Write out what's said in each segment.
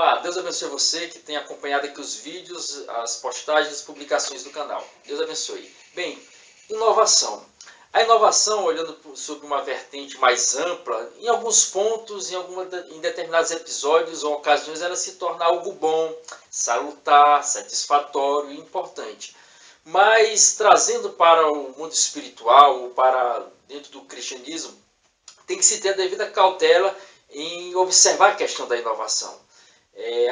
Olá, Deus abençoe você que tem acompanhado aqui os vídeos, as postagens, as publicações do canal. Deus abençoe. Bem, inovação. A inovação, olhando sobre uma vertente mais ampla, em alguns pontos, em determinados episódios ou ocasiões, ela se torna algo bom, salutar, satisfatório e importante. Mas trazendo para o mundo espiritual, ou para dentro do cristianismo, tem que se ter a devida cautela em observar a questão da inovação.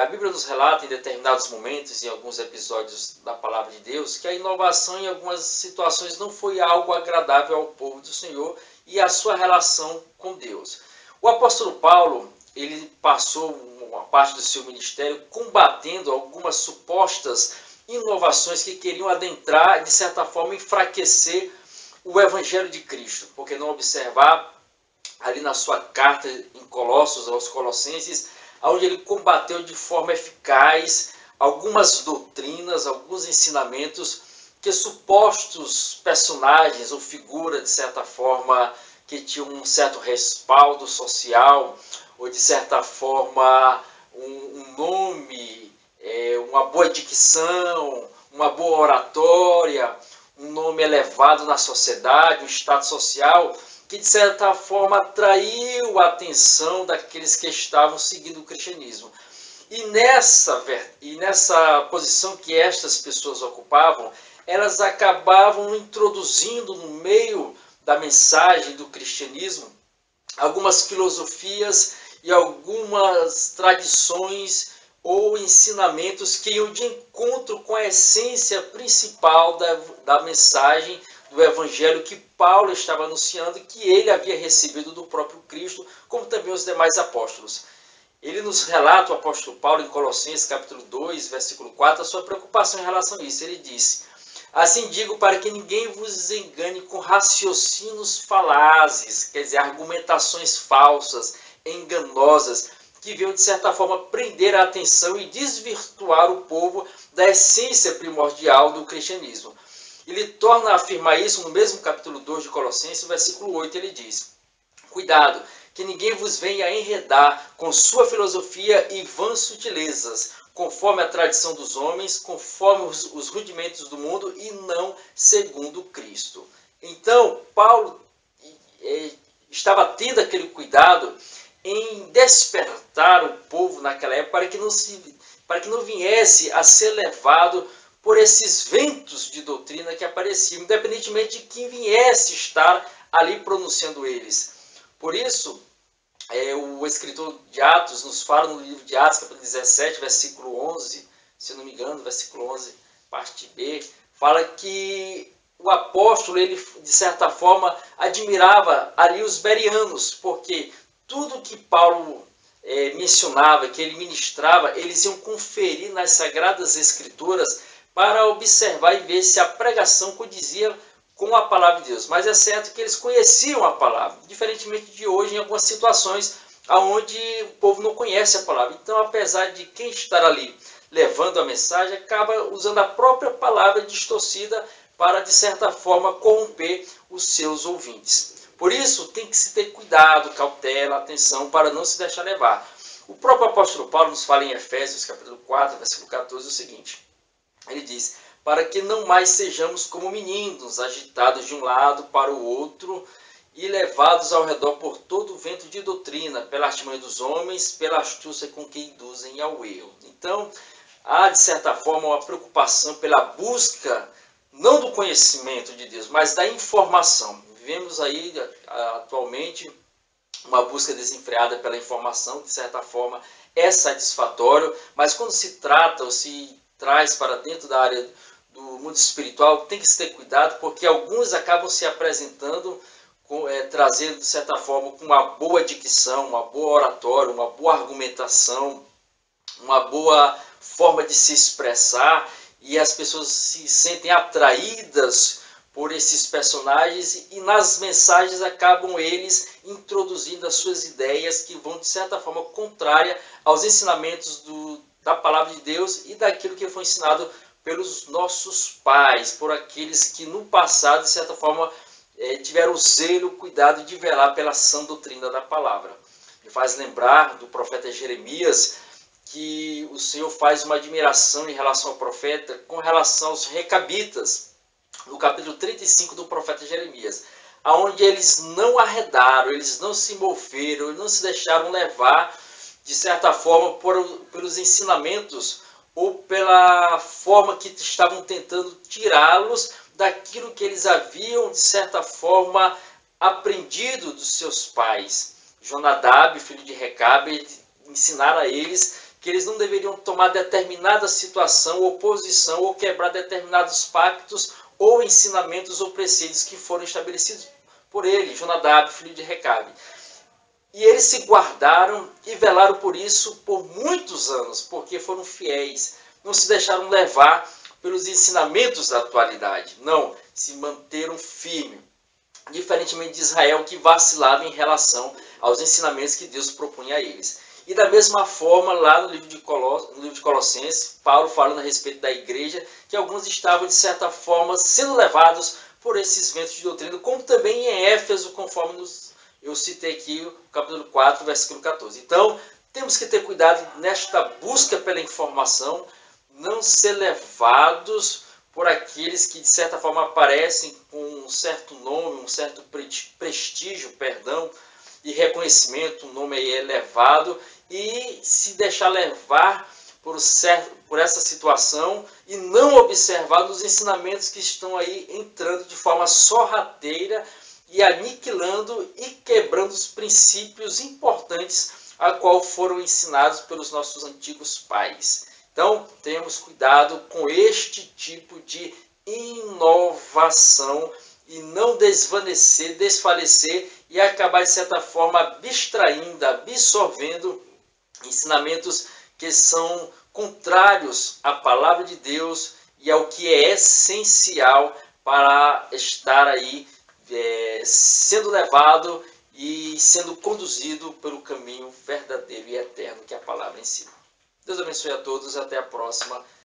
A Bíblia nos relata em determinados momentos, em alguns episódios da Palavra de Deus, que a inovação em algumas situações não foi algo agradável ao povo do Senhor e à sua relação com Deus. O apóstolo Paulo, ele passou uma parte do seu ministério combatendo algumas supostas inovações que queriam adentrar, de certa forma, enfraquecer o Evangelho de Cristo, porque não observar ali na sua carta em Colossos, aos Colossenses, onde ele combateu de forma eficaz algumas doutrinas, alguns ensinamentos que supostos personagens ou figuras, de certa forma, que tinham um certo respaldo social, ou de certa forma um nome, uma boa dicção, uma boa oratória, um nome elevado na sociedade, um status social, que de certa forma atraiu a atenção daqueles que estavam seguindo o cristianismo. E nessa posição que estas pessoas ocupavam, elas acabavam introduzindo no meio da mensagem do cristianismo algumas filosofias e algumas tradições ou ensinamentos que iam de encontro com a essência principal da mensagem do Evangelho que Paulo estava anunciando, que ele havia recebido do próprio Cristo, como também os demais apóstolos. Ele nos relata, o apóstolo Paulo, em Colossenses capítulo 2, versículo 4, a sua preocupação em relação a isso. Ele disse: assim digo para que ninguém vos engane com raciocínios falazes, quer dizer, argumentações falsas, enganosas, que veio de certa forma prender a atenção e desvirtuar o povo da essência primordial do cristianismo. Ele torna a afirmar isso no mesmo capítulo 2 de Colossenses, versículo 8, ele diz: cuidado, que ninguém vos venha enredar com sua filosofia e vãs sutilezas, conforme a tradição dos homens, conforme os rudimentos do mundo e não segundo Cristo. Então, Paulo estava tendo aquele cuidado em despertar o povo naquela época para que não viesse a ser levado por esses ventos de doutrina que apareciam, independentemente de quem viesse estar ali pronunciando eles. Por isso, o escritor de Atos nos fala no livro de Atos, capítulo 17, versículo 11, se não me engano, versículo 11, parte B, fala que o apóstolo, ele de certa forma admirava ali os bereanos, porque tudo que Paulo mencionava, que ele ministrava, eles iam conferir nas Sagradas Escrituras para observar e ver se a pregação condizia com a palavra de Deus. Mas é certo que eles conheciam a palavra, diferentemente de hoje, em algumas situações onde o povo não conhece a palavra. Então, apesar de quem estar ali levando a mensagem, acaba usando a própria palavra distorcida para, de certa forma, corromper os seus ouvintes. Por isso, tem que se ter cuidado, cautela, atenção, para não se deixar levar. O próprio apóstolo Paulo nos fala em Efésios, capítulo 4, versículo 14, o seguinte. Ele diz: para que não mais sejamos como meninos, agitados de um lado para o outro e levados ao redor por todo o vento de doutrina, pela artimanha dos homens, pela astúcia com que induzem ao erro. Então, há de certa forma uma preocupação pela busca, não do conhecimento de Deus, mas da informação. Vivemos aí atualmente uma busca desenfreada pela informação, que de certa forma é satisfatório, mas quando se trata ou se traz para dentro da área do mundo espiritual, tem que se ter cuidado, porque alguns acabam se apresentando, trazendo de certa forma com uma boa dicção, uma boa oratória, uma boa argumentação, uma boa forma de se expressar, e as pessoas se sentem atraídas por esses personagens e nas mensagens acabam eles introduzindo as suas ideias que vão de certa forma contrária aos ensinamentos da palavra de Deus e daquilo que foi ensinado pelos nossos pais, por aqueles que no passado, de certa forma, tiveram o zelo, o cuidado de velar pela sã doutrina da palavra. Me faz lembrar do profeta Jeremias, que o Senhor faz uma admiração em relação ao profeta com relação aos recabitas, no capítulo 35 do profeta Jeremias, aonde eles não arredaram, eles não se moveram, eles não se deixaram levar, de certa forma, pelos ensinamentos ou pela forma que estavam tentando tirá-los daquilo que eles haviam, de certa forma, aprendido dos seus pais. Jonadab, filho de Recabe, ensinaram a eles que eles não deveriam tomar determinada situação ou posição ou quebrar determinados pactos ou ensinamentos ou preceitos que foram estabelecidos por ele, Jonadab, filho de Recabe. E eles se guardaram e velaram por isso por muitos anos, porque foram fiéis, não se deixaram levar pelos ensinamentos da atualidade, não, se manteram firmes, diferentemente de Israel, que vacilava em relação aos ensinamentos que Deus propunha a eles. E da mesma forma, lá no livro de Colossenses, Paulo falando a respeito da igreja, que alguns estavam, de certa forma, sendo levados por esses ventos de doutrina, como também em Éfeso, conforme eu citei aqui o capítulo 4, versículo 14. Então, temos que ter cuidado nesta busca pela informação, não ser levados por aqueles que, de certa forma, aparecem com um certo nome, um certo prestígio, e reconhecimento, um nome aí elevado, e se deixar levar por essa situação e não observar os ensinamentos que estão aí entrando de forma sorrateira e aniquilando e quebrando os princípios importantes a qual foram ensinados pelos nossos antigos pais. Então, tenhamos cuidado com este tipo de inovação e não desfalecer e acabar, de certa forma, abstraindo, absorvendo ensinamentos que são contrários à palavra de Deus e ao que é essencial para estar aí sendo levado e sendo conduzido pelo caminho verdadeiro e eterno que a palavra ensina. Deus abençoe a todos, até a próxima.